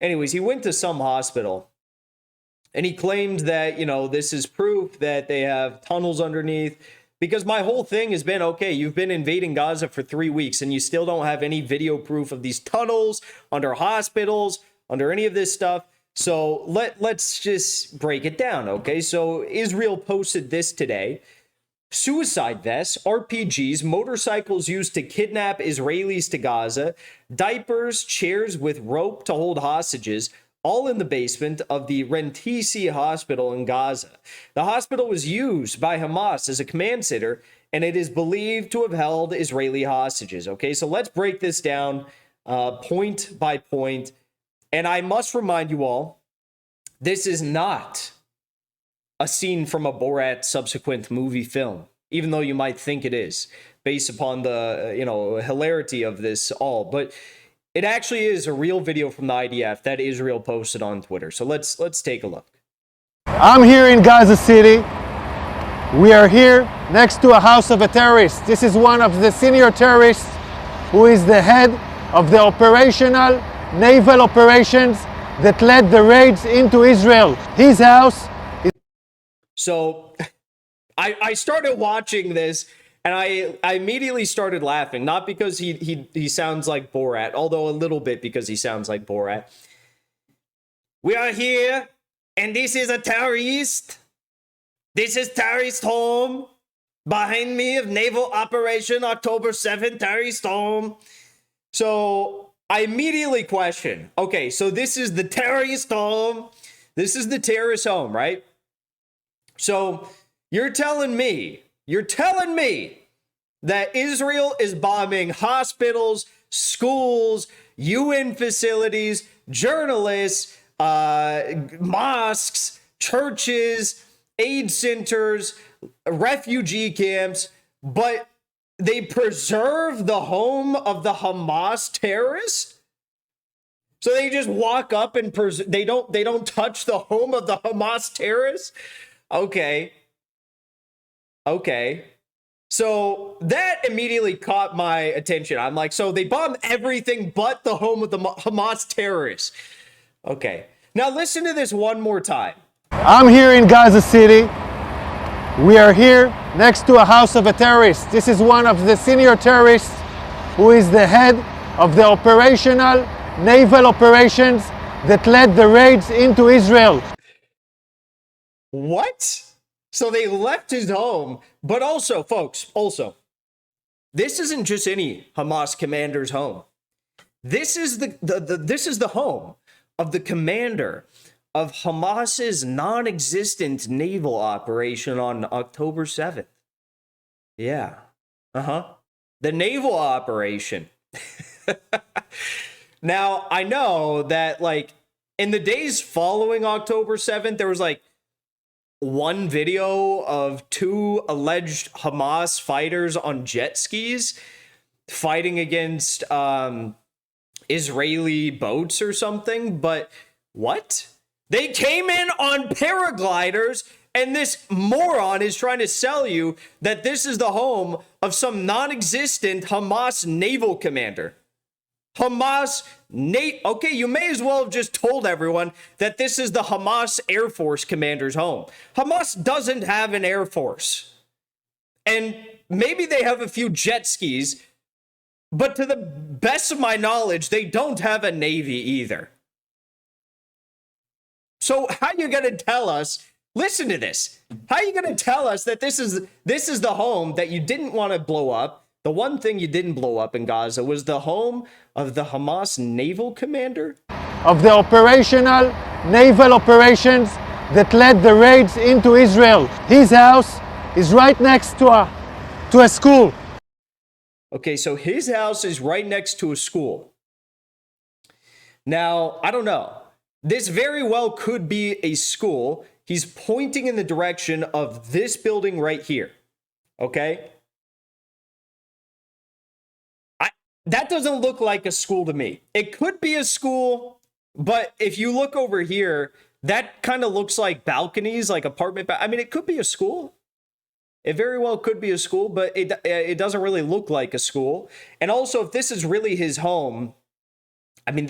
Anyways, he went to some hospital and he claimed that, this is proof that they have tunnels underneath. Because my whole thing has been, okay, you've been invading Gaza for 3 weeks and you still don't have any video proof of these tunnels under hospitals, under any of this stuff. So let's just break it down, okay? So Israel posted this today. Suicide vests, RPGs, motorcycles used to kidnap Israelis to Gaza, diapers, chairs with rope to hold hostages, all in the basement of the Rentisi hospital in Gaza. The hospital was used by Hamas as a command center, and it is believed to have held Israeli hostages. Okay, so let's break this down point by point. And I must remind you all, this is not a scene from a Borat subsequent movie film, even though you might think it is, based upon the, hilarity of this all. But it actually is a real video from the IDF that Israel posted on Twitter. So let's take a look. I'm here in Gaza City. We are here next to a house of a terrorist. This is one of the senior terrorists who is the head of the operational naval operations that led the raids into Israel. His house is... So I started watching this and I immediately started laughing, not because he sounds like Borat, although a little bit because he sounds like Borat. We are here, and this is a terrorist. This is terrorist home. Behind me of Naval Operation October 7th, terrorist home. So I immediately question, okay, so this is the terrorist home. This is the terrorist home, right? So you're telling me that Israel is bombing hospitals, schools, UN facilities, journalists, mosques, churches, aid centers, refugee camps, but they preserve the home of the Hamas terrorists? So they just walk up and they don't touch the home of the Hamas terrorists? Okay. So that immediately caught my attention. I'm like, so they bombed everything but the home of the Hamas terrorists. Okay. Now listen to this one more time. I'm here in Gaza City. We are here next to a house of a terrorist. This is one of the senior terrorists who is the head of the operational naval operations that led the raids into Israel. What? So they left his home, but also, folks, this isn't just any Hamas commander's home. This is this is the home of the commander of Hamas's non-existent naval operation on October 7th. Yeah. The naval operation. Now, I know that, in the days following October 7th, there was, one video of 2 alleged Hamas fighters on jet skis fighting against Israeli boats or something. But what? They came in on paragliders, and this moron is trying to sell you that this is the home of some non-existent Hamas naval commander. Okay, you may as well have just told everyone that this is the Hamas Air Force commander's home. Hamas doesn't have an Air Force. And maybe they have a few jet skis, but to the best of my knowledge, they don't have a Navy either. So how are you going to tell us, listen to this, how are you going to tell us that this is the home that you didn't want to blow up? The one thing you didn't blow up in Gaza was the home of the Hamas naval commander? Of the operational naval operations that led the raids into Israel. His house is right next to a school. Okay, so his house is right next to a school. Now, I don't know. This very well could be a school. He's pointing in the direction of this building right here. Okay? That doesn't look like a school to me. It could be a school, but if you look over here, that kind of looks like balconies, like apartment. I mean, it could be a school. It very well could be a school, but it doesn't really look like a school. And also, if this is really his home, I mean,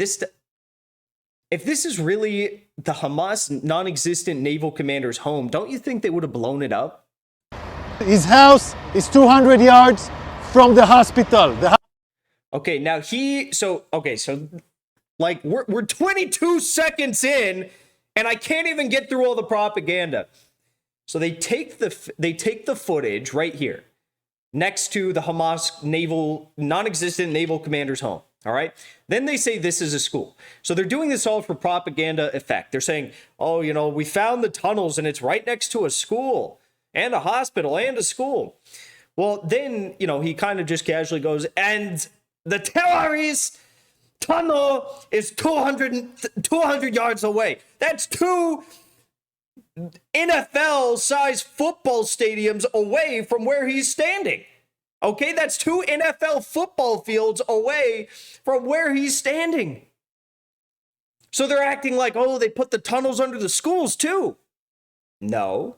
if this is really the Hamas non-existent naval commander's home, don't you think they would have blown it up? His house is 200 yards from the hospital. Okay, now so like we're 22 seconds in, and I can't even get through all the propaganda. So they take the footage right here, next to the Hamas non-existent naval commander's home. All right. Then they say this is a school. So they're doing this all for propaganda effect. They're saying, oh, you know, we found the tunnels and it's right next to a school and a hospital and a school. Well, then, you know, he kind of just casually goes, and the terrorist tunnel is 200 yards away. That's 2 NFL-sized football stadiums away from where he's standing. Okay, that's 2 NFL football fields away from where he's standing. So they're acting like, oh, they put the tunnels under the schools too. No.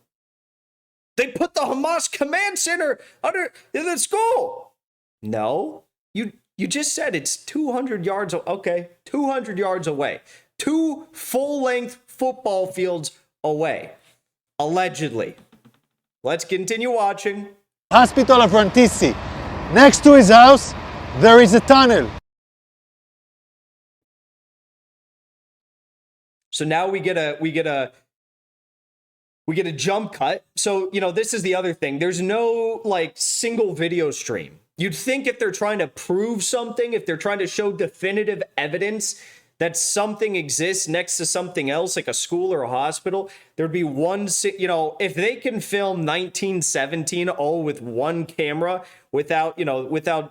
They put the Hamas command center under the school. No. You just said it's 200 yards. Okay, 200 yards away. 2 full-length football fields away. Allegedly. Let's continue watching. Hospital of Rantisi. Next to his house, there is a tunnel. So now we get a jump cut. So, you know, this is the other thing. There's no like single video stream. You'd think if they're trying to prove something, if they're trying to show definitive evidence that something exists next to something else, like a school or a hospital, there'd be one, you know, if they can film 1917 all with one camera without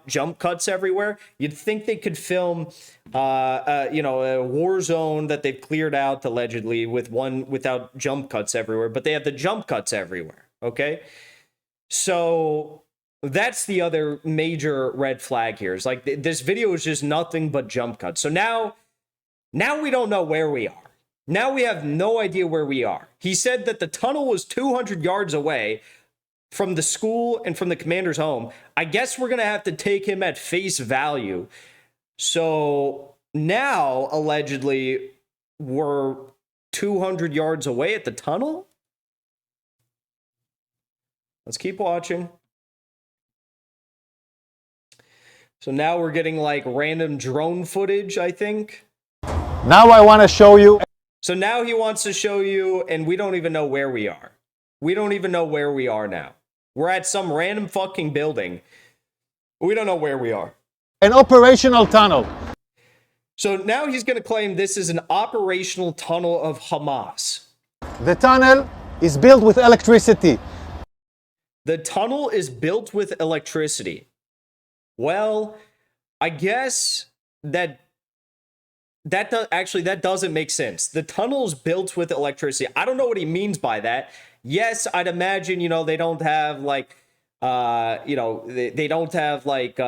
jump cuts everywhere, you'd think they could film, a war zone that they've cleared out allegedly without jump cuts everywhere, but they have the jump cuts everywhere. Okay. So that's the other major red flag here. Is like this video is just nothing but jump cuts. So now we don't know where we are. Now we have no idea where we are. He said that the tunnel was 200 yards away from the school and from the commander's home. I guess we're going to have to take him at face value. So now, allegedly, we're 200 yards away at the tunnel? Let's keep watching. So now we're getting like random drone footage, I think. Now I want to show you. So now he wants to show you, and we don't even know where we are. We don't even know where we are now. We're at some random fucking building. We don't know where we are. An operational tunnel. So now he's going to claim this is an operational tunnel of Hamas. The tunnel is built with electricity. The tunnel is built with electricity. Well, I guess that doesn't make sense. The tunnel's built with electricity. I don't know what he means by that. Yes, I'd imagine, they don't have like, they don't have like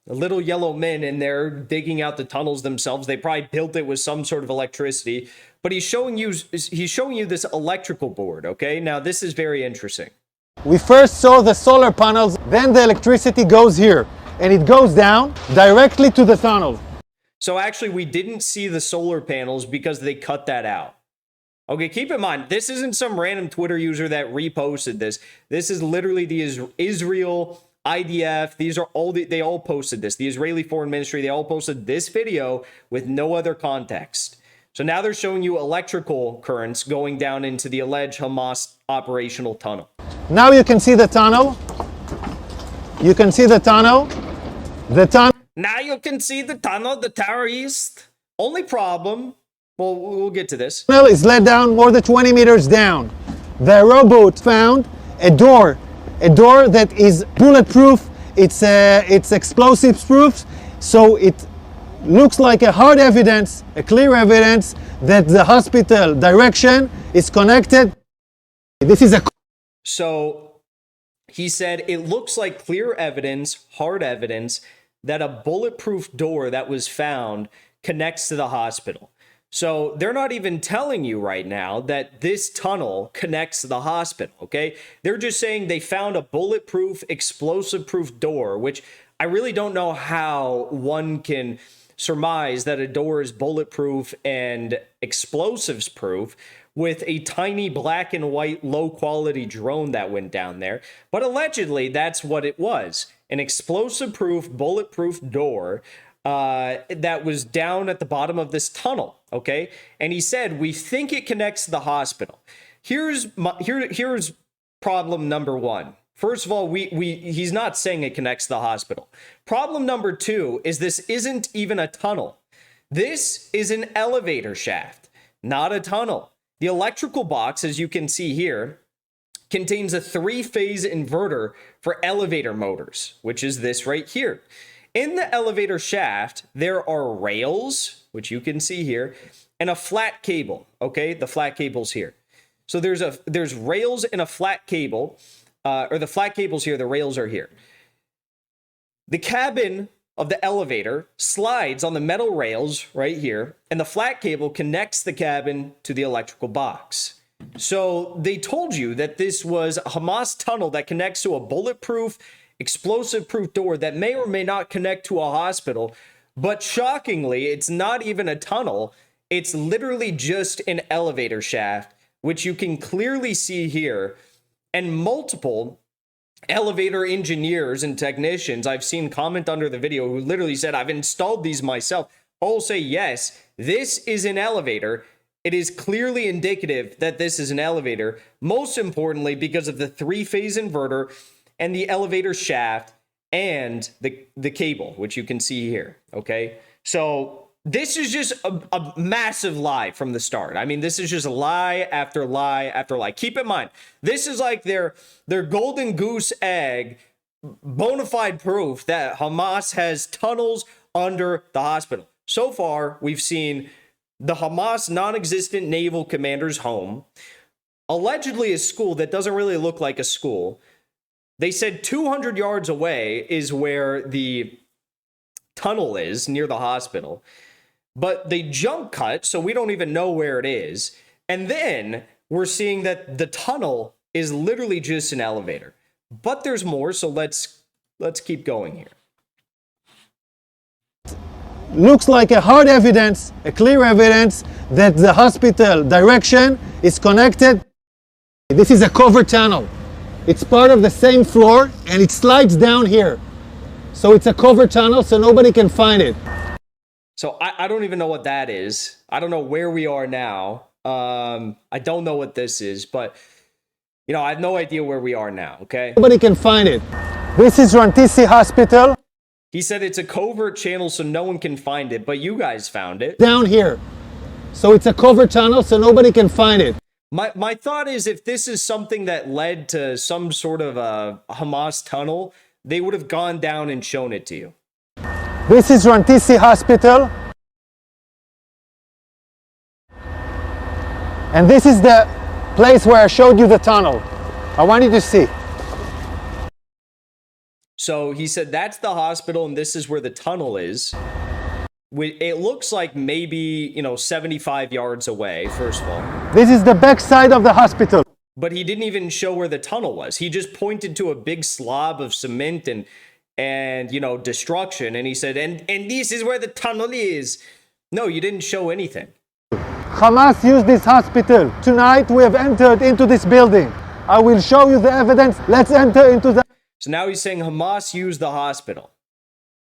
little yellow men in there digging out the tunnels themselves. They probably built it with some sort of electricity. But he's showing you this electrical board. Okay, now this is very interesting. We first saw the solar panels, then the electricity goes here, and it goes down directly to the tunnel. So actually, we didn't see the solar panels because they cut that out. Okay, keep in mind, this isn't some random Twitter user that reposted this. This is literally the Israel IDF. They all posted this. The Israeli Foreign Ministry, they all posted this video with no other context. So now they're showing you electrical currents going down into the alleged Hamas operational tunnel. Now you can see the tunnel. You can see the tunnel. Now you can see the tunnel, the Tower East. Only problem, well, we'll get to this. The tunnel is let down more than 20 meters down. The rowboat found a door that is bulletproof. It's explosives proof, so it looks like a hard evidence, a clear evidence that the hospital direction is connected. This is a. So he said it looks like clear evidence, hard evidence, that a bulletproof door that was found connects to the hospital. So they're not even telling you right now that this tunnel connects to the hospital, okay? They're just saying they found a bulletproof, explosive-proof door, which I really don't know how one can surmise that a door is bulletproof and explosives proof with a tiny black and white low quality drone that went down there. But allegedly, that's what it was. An explosive proof, bulletproof door that was down at the bottom of this tunnel, okay? And he said, we think it connects to the hospital. Here's problem number one. First of all, he's not saying it connects to the hospital. Problem number two is this isn't even a tunnel. This is an elevator shaft, not a tunnel. The electrical box, as you can see here, contains a 3-phase inverter for elevator motors, which is this right here. In the elevator shaft, there are rails, which you can see here, and a flat cable, okay? The flat cable's here. So there's rails and a flat cable, or the flat cable's here, the rails are here. The cabin of the elevator slides on the metal rails right here, and the flat cable connects the cabin to the electrical box. So they told you that this was a Hamas tunnel that connects to a bulletproof, explosive-proof door that may or may not connect to a hospital, but shockingly, it's not even a tunnel. It's literally just an elevator shaft, which you can clearly see here, and multiple elevator engineers and technicians I've seen comment under the video who literally said, I've installed these myself, all say, yes, this is an elevator. It is clearly indicative that this is an elevator, most importantly because of the 3-phase inverter and the elevator shaft and the cable, which you can see here, okay? So this is just a massive lie from the start. I mean, this is just lie after lie after lie. Keep in mind, this is like their golden goose egg, bona fide proof that Hamas has tunnels under the hospital. So far, we've seen the Hamas non-existent naval commander's home, allegedly a school that doesn't really look like a school. They said 200 yards away is where the tunnel is, near the hospital. But they jump cut, so we don't even know where it is. And then we're seeing that the tunnel is literally just an elevator. But there's more, so let's keep going here. Looks like a hard evidence, a clear evidence that the hospital direction is connected. This is a covered tunnel. It's part of the same floor and it slides down here. So it's a covered tunnel so nobody can find it. So I don't even know what that is. I don't know where we are now. I don't know what this is, but I have no idea where we are now, okay? Nobody can find it. This is Rantisi Hospital. He said it's a covert channel so no one can find it, but you guys found it. Down here. So it's a covered tunnel so nobody can find it. My thought is if this is something that led to some sort of a Hamas tunnel, they would have gone down and shown it to you. This is Rantisi Hospital. And this is the place where I showed you the tunnel. I want you to see. So he said that's the hospital and this is where the tunnel is. It looks like maybe, 75 yards away, first of all. This is the back side of the hospital. But he didn't even show where the tunnel was. He just pointed to a big slob of cement and destruction. And he said, and this is where the tunnel is. No, you didn't show anything. Hamas used this hospital. Tonight we have entered into this building. I will show you the evidence. Let's enter into the... So now he's saying Hamas used the hospital.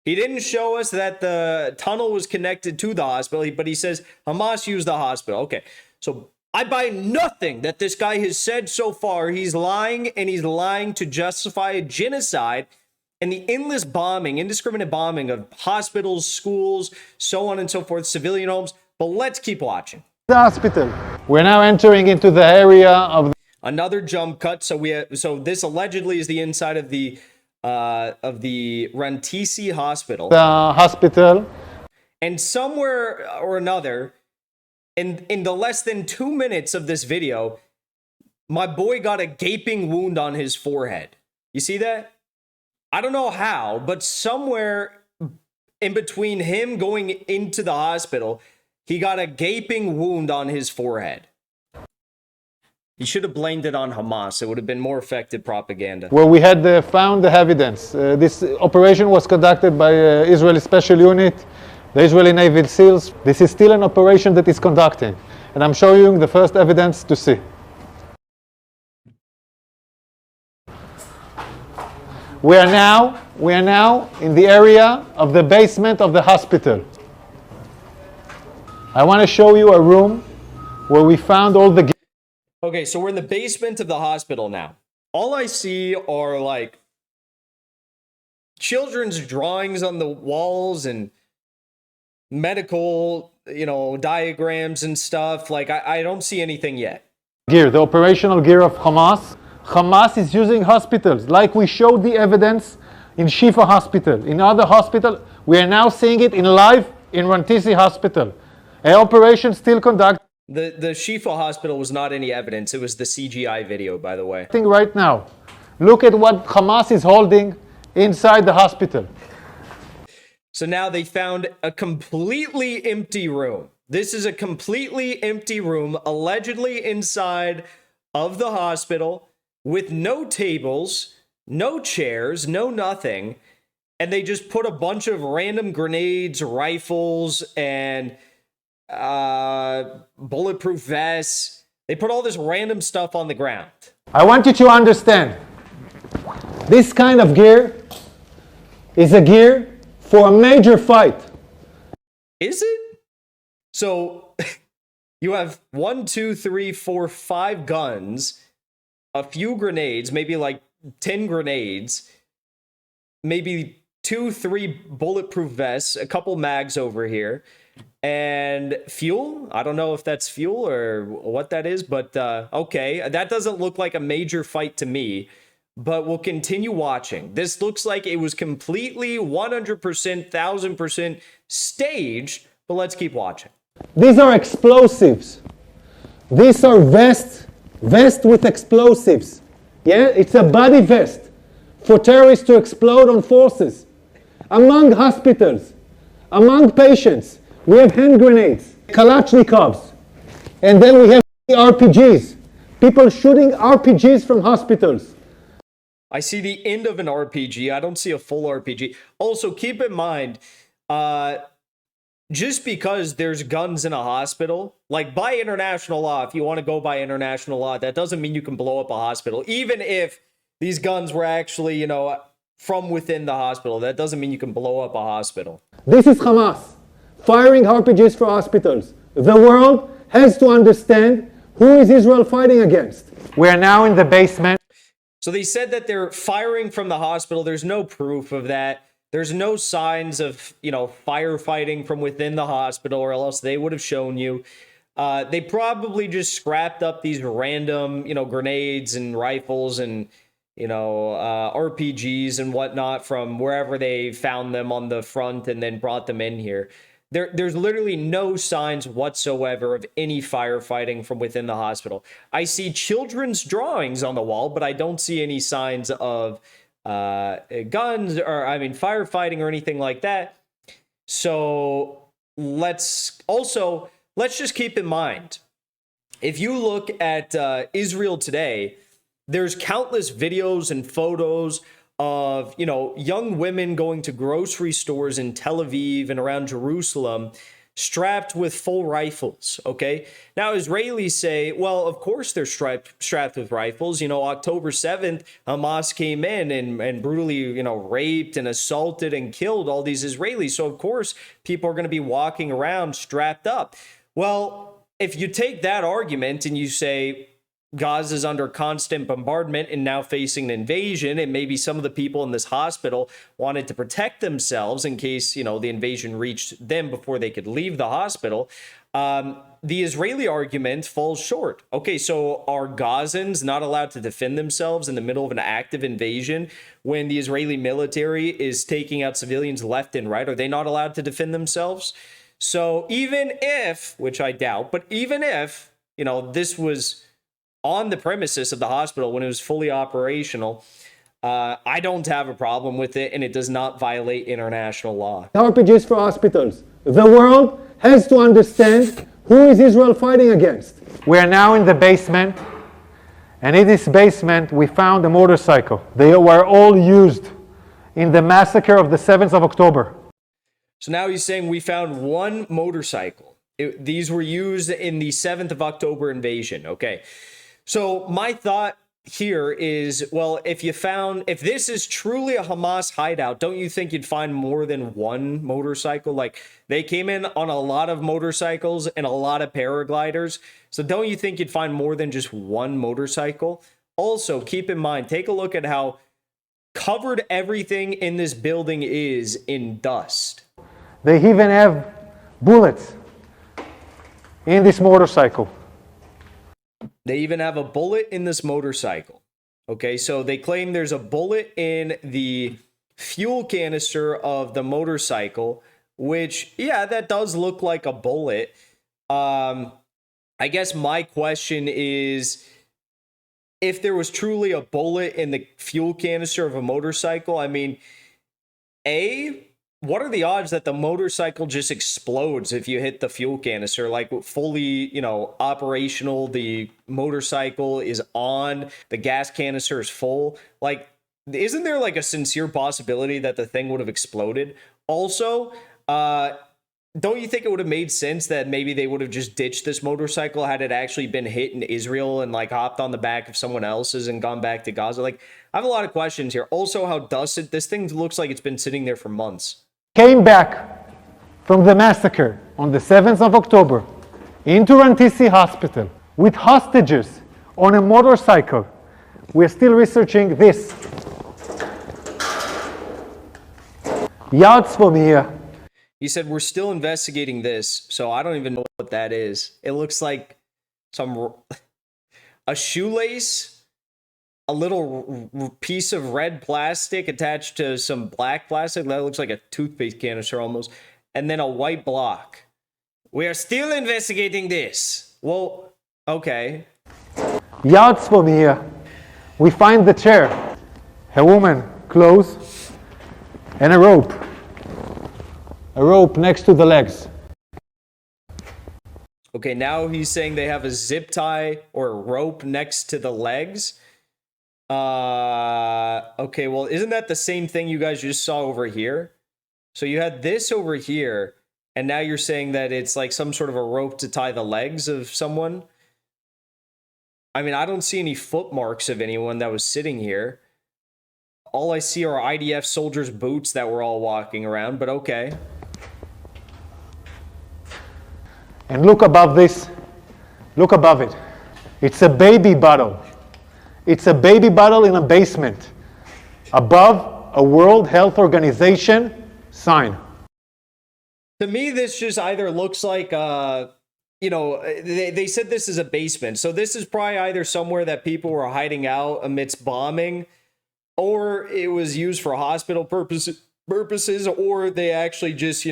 He didn't show us that the tunnel was connected to the hospital, but he says Hamas used the hospital. Okay, so I buy nothing that this guy has said so far. He's lying, and he's lying to justify a genocide and the endless bombing, indiscriminate bombing of hospitals, schools, so on and so forth, civilian homes. But let's keep watching. The hospital. We're now entering into the area of another jump cut. So this allegedly is the inside of the Rantisi hospital. The hospital. And somewhere or another, in the less than 2 minutes of this video, my boy got a gaping wound on his forehead. You see that? I don't know how, but somewhere in between him going into the hospital, he got a gaping wound on his forehead. He should have blamed it on Hamas. It would have been more effective propaganda. Where we had found the evidence. This operation was conducted by Israeli Special Unit the Israeli Navy SEALs. This is still an operation that is conducting, and I'm showing you the first evidence to see. We are now in the area of the basement of the hospital. I want to show you a room where we found all the... Okay, so we're in the basement of the hospital now. All I see are like children's drawings on the walls and medical, diagrams and stuff. Like I don't see anything yet. Gear, the operational gear of Hamas. Hamas is using hospitals, like we showed the evidence in Shifa Hospital. In other hospitals, we are now seeing it in live in Rantisi Hospital. An operation still conducted. The Shifa Hospital was not any evidence. It was the CGI video, by the way. Right now, look at what Hamas is holding inside the hospital. So now they found a completely empty room. This is a completely empty room, allegedly inside of the hospital, with no tables, no chairs, no nothing. And they just put a bunch of random grenades, rifles, and bulletproof vests. They put all this random stuff on the ground. I want you to understand, this kind of gear is a gear for a major fight. Is it? So you have 1, 2, 3, 4, 5 guns, a few grenades, maybe like 10 grenades, maybe 2, 3 bulletproof vests, a couple mags over here, and fuel. I don't know if that's fuel or what that is, but okay, that doesn't look like a major fight to me. But we'll continue watching. This looks like it was completely 100%, 1000% staged, but let's keep watching. These are explosives. These are vests with explosives. Yeah, it's a body vest for terrorists to explode on forces. Among hospitals, among patients, we have hand grenades, Kalashnikovs, and then we have RPGs. People shooting RPGs from hospitals. I see the end of an RPG. I don't see a full RPG. Also, keep in mind, just because there's guns in a hospital, like by international law, if you want to go by international law, that doesn't mean you can blow up a hospital. Even if these guns were actually, from within the hospital, that doesn't mean you can blow up a hospital. This is Hamas firing RPGs for hospitals. The world has to understand who is Israel fighting against. We are now in the basement. So they said that they're firing from the hospital. There's no proof of that. There's no signs of, firefighting from within the hospital, or else they would have shown you. They probably just scrapped up these random, grenades and rifles and, RPGs and whatnot from wherever they found them on the front and then brought them in here. There's literally no signs whatsoever of any firefighting from within the hospital. I see children's drawings on the wall, but I don't see any signs of guns or, firefighting or anything like that. So let's just keep in mind, if you look at Israel today, there's countless videos and photos of, young women going to grocery stores in Tel Aviv and around Jerusalem strapped with full rifles, okay? Now, Israelis say, well, of course they're strapped with rifles. October 7th, Hamas came in and brutally, raped and assaulted and killed all these Israelis. So, of course, people are going to be walking around strapped up. Well, if you take that argument and you say, Gaza is under constant bombardment and now facing an invasion, and maybe some of the people in this hospital wanted to protect themselves in case, the invasion reached them before they could leave the hospital. The Israeli argument falls short. Okay, so are Gazans not allowed to defend themselves in the middle of an active invasion when the Israeli military is taking out civilians left and right? Are they not allowed to defend themselves? So even if, which I doubt, but even if, this was on the premises of the hospital when it was fully operational, I don't have a problem with it, and it does not violate international law. RPGs for hospitals. The world has to understand who is Israel fighting against. We are now in the basement, and in this basement we found a motorcycle. They were all used in the massacre of the 7th of October. So now he's saying we found one motorcycle. These were used in the 7th of October invasion. Okay. So my thought here is, well, if this is truly a Hamas hideout, don't you think you'd find more than one motorcycle? Like, they came in on a lot of motorcycles and a lot of paragliders. So don't you think you'd find more than just one motorcycle? Also, keep in mind, take a look at how covered everything in this building is in dust. They even have bullets in this motorcycle. They even have a bullet in this motorcycle. Okay, so they claim there's a bullet in the fuel canister of the motorcycle, which, yeah, that does look like a bullet. I guess my question is, if there was truly a bullet in the fuel canister of a motorcycle, I mean, what are the odds that the motorcycle just explodes if you hit the fuel canister? Like, fully, operational, the motorcycle is on, the gas canister is full. Like, isn't there like a sincere possibility that the thing would have exploded? Also, don't you think it would have made sense that maybe they would have just ditched this motorcycle had it actually been hit in Israel and like hopped on the back of someone else's and gone back to Gaza? Like, I have a lot of questions here. Also, how dusted this thing looks like it's been sitting there for months. Came back from the massacre on the 7th of October into Rantisi Hospital with hostages on a motorcycle. We're still researching this. Yards from here. He said, we're still investigating this, so I don't even know what that is. It looks like a shoelace, a little piece of red plastic attached to some black plastic. That looks like a toothpaste canister almost. And then a white block. We are still investigating this. Well, okay. Yards from here, we find the chair, a woman, clothes, and a rope. A rope next to the legs. Okay, now he's saying they have a zip tie or a rope next to the legs. Okay, well, isn't that the same thing you guys just saw over here? So you had this over here, and now you're saying that it's like some sort of a rope to tie the legs of someone? I mean, I don't see any footmarks of anyone that was sitting here. All I see are IDF soldiers' boots that were all walking around, but okay. And look above this. Look above it. It's a baby bottle. It's a baby bottle in a basement. Above a World Health Organization sign. To me, this just either looks like, they said this is a basement. So this is probably either somewhere that people were hiding out amidst bombing, or it was used for hospital purposes, or they actually just,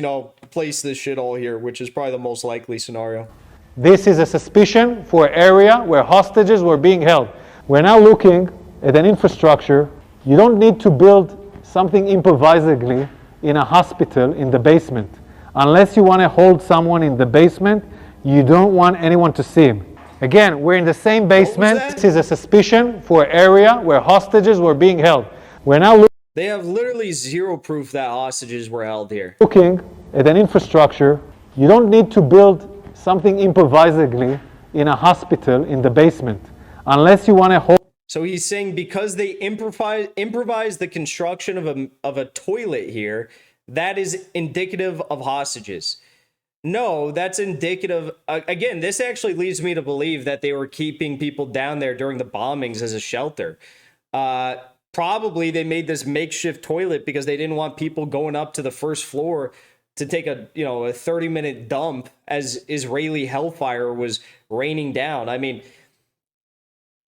placed this shit all here, which is probably the most likely scenario. This is a suspicion for an area where hostages were being held. We're now looking at an infrastructure. You don't need to build something improvisedly in a hospital in the basement. Unless you want to hold someone in the basement, you don't want anyone to see him. Again, we're in the same basement. This is a suspicion for an area where hostages were being held. We're now They have literally zero proof that hostages were held here. looking at an infrastructure. You don't need to build something improvisedly in a hospital in the basement. Unless you want to hold. So he's saying because they improvise the construction of a toilet here, that is indicative of hostages. No, that's indicative. Again, this actually leads me to believe that they were keeping people down there during the bombings as a shelter. Probably they made this makeshift toilet because they didn't want people going up to the first floor to take a 30-minute dump as Israeli hellfire was raining down. I mean,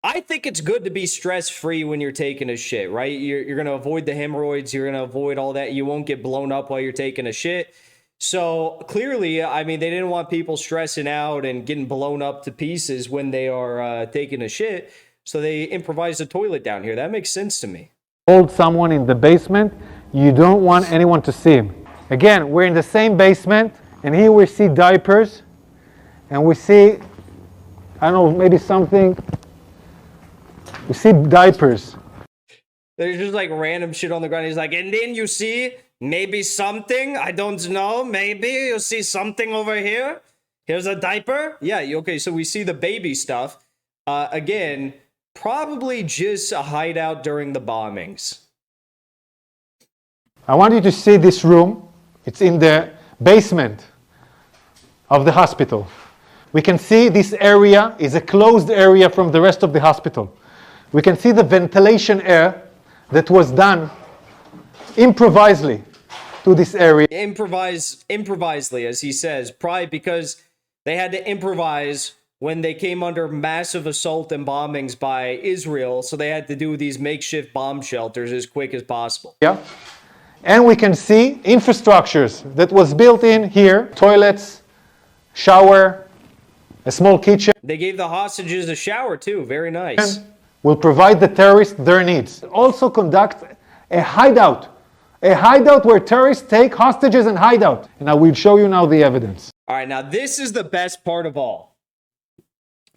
I think it's good to be stress-free when you're taking a shit, right? You're going to avoid the hemorrhoids. You're going to avoid all that. You won't get blown up while you're taking a shit. So clearly, I mean, they didn't want people stressing out and getting blown up to pieces when they are taking a shit. So they improvised a toilet down here. That makes sense to me. Hold someone in the basement. You don't want anyone to see him. Again, we're in the same basement, and here we see diapers, and we see, I don't know, maybe something. We see diapers. There's just like random shit on the ground. He's like, and then you see Maybe something. I don't know. Maybe you see something over here. Here's a diaper. Yeah, okay, so we see the baby stuff. Again, probably just a hideout during the bombings. I want you to see this room. It's in the basement of the hospital. We can see this area is a closed area from the rest of the hospital. We can see the ventilation air that was done improvisely to this area. Improvisely, as he says, probably because they had to improvise when they came under massive assault and bombings by Israel, so they had to do these makeshift bomb shelters as quick as possible. Yeah. And we can see infrastructures that was built in here, toilets, shower, a small kitchen. They gave the hostages a shower too, very nice. Will provide the terrorists their needs. Also conduct a hideout where terrorists take hostages and hide out. And I will show you now the evidence. All right, now this is the best part of all.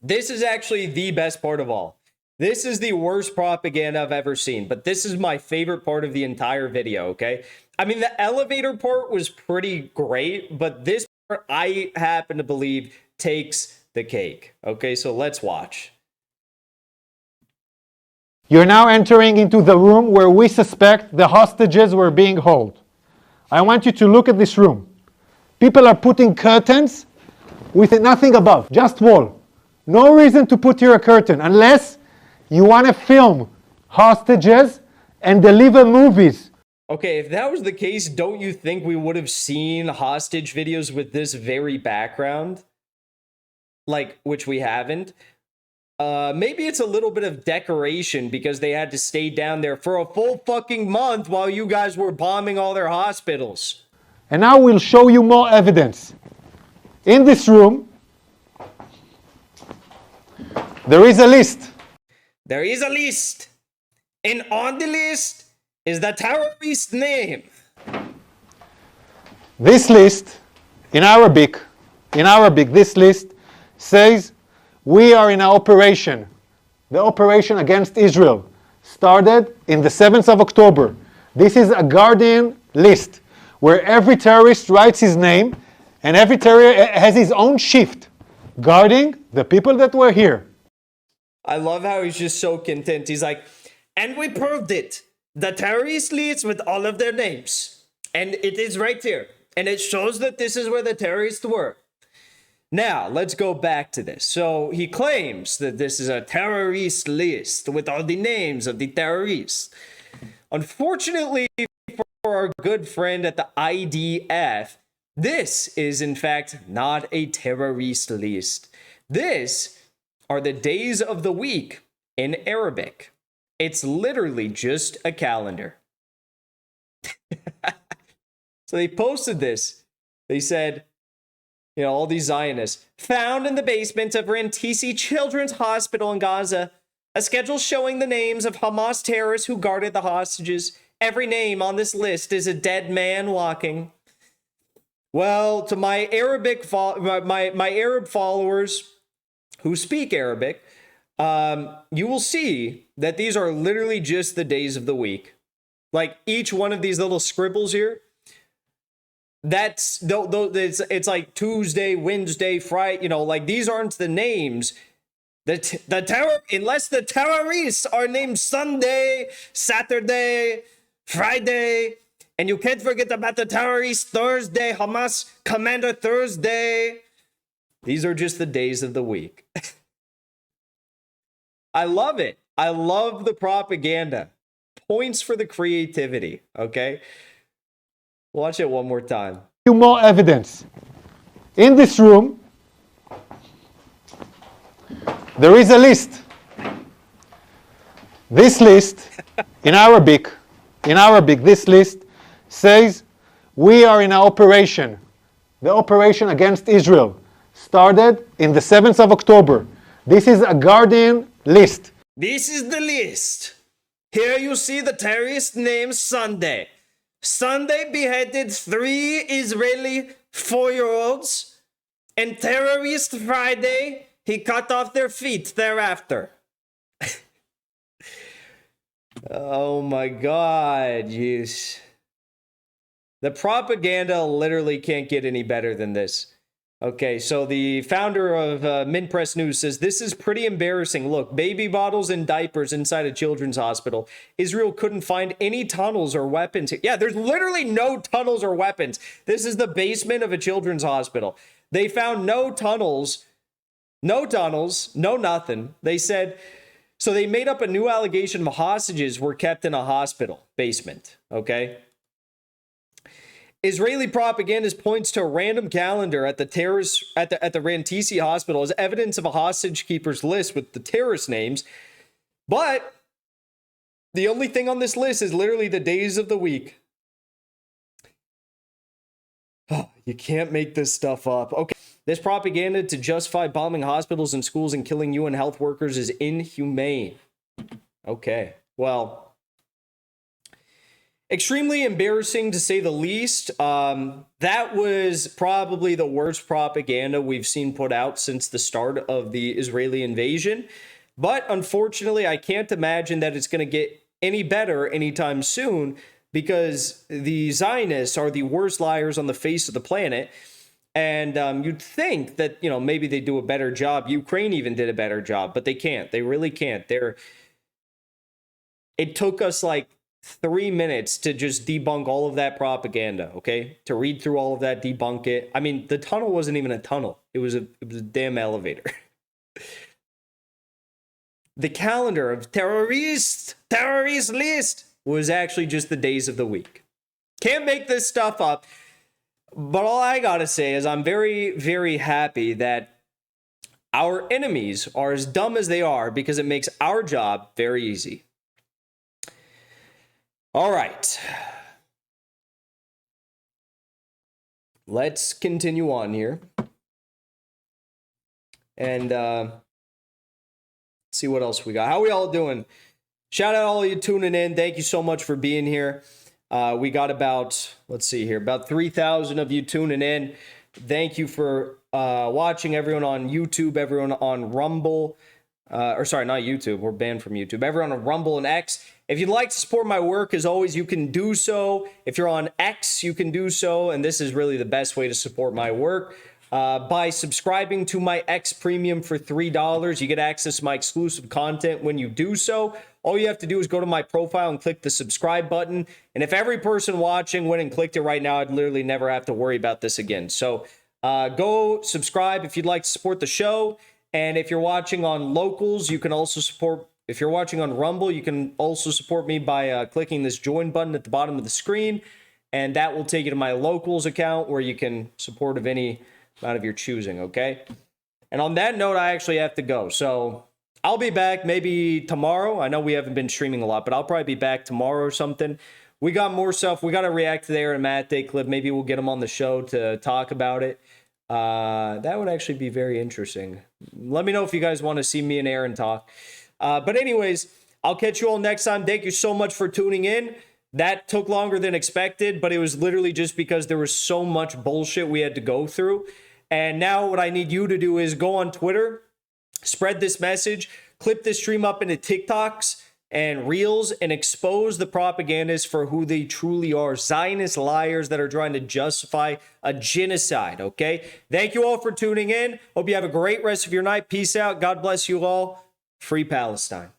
This is actually the best part of all. This is the worst propaganda I've ever seen, but this is my favorite part of the entire video, okay? I mean, the elevator part was pretty great, but this part, I happen to believe, takes the cake. Okay, so let's watch. You're now entering into the room where we suspect the hostages were being held. I want you to look at this room. People are putting curtains with nothing above, just wall. No reason to put here a curtain unless you want to film hostages and deliver movies. Okay, if that was the case, don't you think we would have seen hostage videos with this very background? Like, which we haven't. Maybe it's a little bit of decoration because they had to stay down there for a full fucking month while you guys were bombing all their hospitals. And now we'll show you more evidence. In this room, there is a list. There is a list. And on the list is the terrorist name. This list, in Arabic, this list says, we are in an operation. The operation against Israel started in the 7th of October. This is a Guardian list where every terrorist writes his name and every terrorist has his own shift guarding the people that were here. I love how he's just so content. He's like, and we proved it. The terrorist lists with all of their names. And it is right here. And it shows that this is where the terrorists were. Now, let's go back to this. So he claims that this is a terrorist list with all the names of the terrorists. Unfortunately for our good friend at the IDF, this is in fact not a terrorist list. This are the days of the week in Arabic. It's literally just a calendar. So they posted this. They said, you know, all these Zionists, found in the basement of Rantisi Children's Hospital in Gaza, a schedule showing the names of Hamas terrorists who guarded the hostages. Every name on this list is a dead man walking. Well, to my my Arab followers who speak Arabic, you will see that these are literally just the days of the week. Like each one of these little scribbles here, it's like Tuesday, Wednesday, Friday, you know, like these aren't the names. Unless the terrorists are named Sunday, Saturday, Friday, and you can't forget about the terrorists Thursday, Hamas Commander Thursday. These are just the days of the week. I love it. I love the propaganda. Points for the creativity, okay? Watch it one more time. More evidence. In this room, there is a list. This list, in Arabic, this list says, we are in an operation. The operation against Israel started in the 7th of October. This is a Guardian list. This is the list. Here you see the terrorist named Sunday. Sunday beheaded 3 Israeli 4-year-olds, and terrorist Friday, he cut off their feet thereafter. Oh my God, yes. The propaganda literally can't get any better than this. Okay, so the founder of Mint Press News says, this is pretty embarrassing. Look, baby bottles and diapers inside a children's hospital. Israel couldn't find any tunnels or weapons. Yeah, there's literally no tunnels or weapons. This is the basement of a children's hospital. They found no tunnels, no nothing. They said, so they made up a new allegation of hostages were kept in a hospital basement, okay? Israeli propaganda points to a random calendar at the Rantisi hospital as evidence of a hostage keepers list with the terrorist names. But the only thing on this list is literally the days of the week. Oh, you can't make this stuff up. Okay. This propaganda to justify bombing hospitals and schools and killing UN health workers is inhumane. Okay. Well, extremely embarrassing to say the least. That was probably the worst propaganda we've seen put out since the start of the Israeli invasion. But unfortunately, I can't imagine that it's going to get any better anytime soon, because the Zionists are the worst liars on the face of the planet. And you'd think that, you know, maybe they do a better job. Ukraine even did a better job, but they can't. They really can't. It took us like 3 minutes to just debunk all of that propaganda, okay? To read through all of that, debunk it. I mean, the tunnel wasn't even a tunnel. It was a damn elevator. The calendar of terrorist list was actually just the days of the week. Can't make this stuff up. But all I gotta say is I'm very, very happy that our enemies are as dumb as they are, because it makes our job very easy. All right. Let's continue on here. And see what else we got. How we all doing? Shout out all of you tuning in. Thank you so much for being here. We got about, let's see here, about 3,000 of you tuning in. Thank you for watching, everyone on YouTube, everyone on Rumble. Sorry, not YouTube. We're banned from YouTube. Everyone on Rumble and X. If you'd like to support my work, as always, you can do so. If you're on X, you can do so. And this is really the best way to support my work. By subscribing to my X Premium for $3, you get access to my exclusive content when you do so. All you have to do is go to my profile and click the subscribe button. And if every person watching went and clicked it right now, I'd literally never have to worry about this again. So go subscribe if you'd like to support the show. And if you're watching on locals, you can also support. If you're watching on Rumble, you can also support me by clicking this join button at the bottom of the screen. And that will take you to my locals account, where you can support of any amount of your choosing, okay? And on that note, I actually have to go. So I'll be back maybe tomorrow. I know we haven't been streaming a lot, but I'll probably be back tomorrow or something. We got more stuff. We got to react to the Aaron Matt Day clip. Maybe we'll get him on the show to talk about it. That would actually be very interesting. Let me know if you guys want to see me and Aaron talk. But anyways, I'll catch you all next time. Thank you so much for tuning in. That took longer than expected, but it was literally just because there was so much bullshit we had to go through. And now what I need you to do is go on Twitter, spread this message, clip this stream up into TikToks and Reels, and expose the propagandists for who they truly are. Zionist liars that are trying to justify a genocide, okay? Thank you all for tuning in. Hope you have a great rest of your night. Peace out. God bless you all. Free Palestine.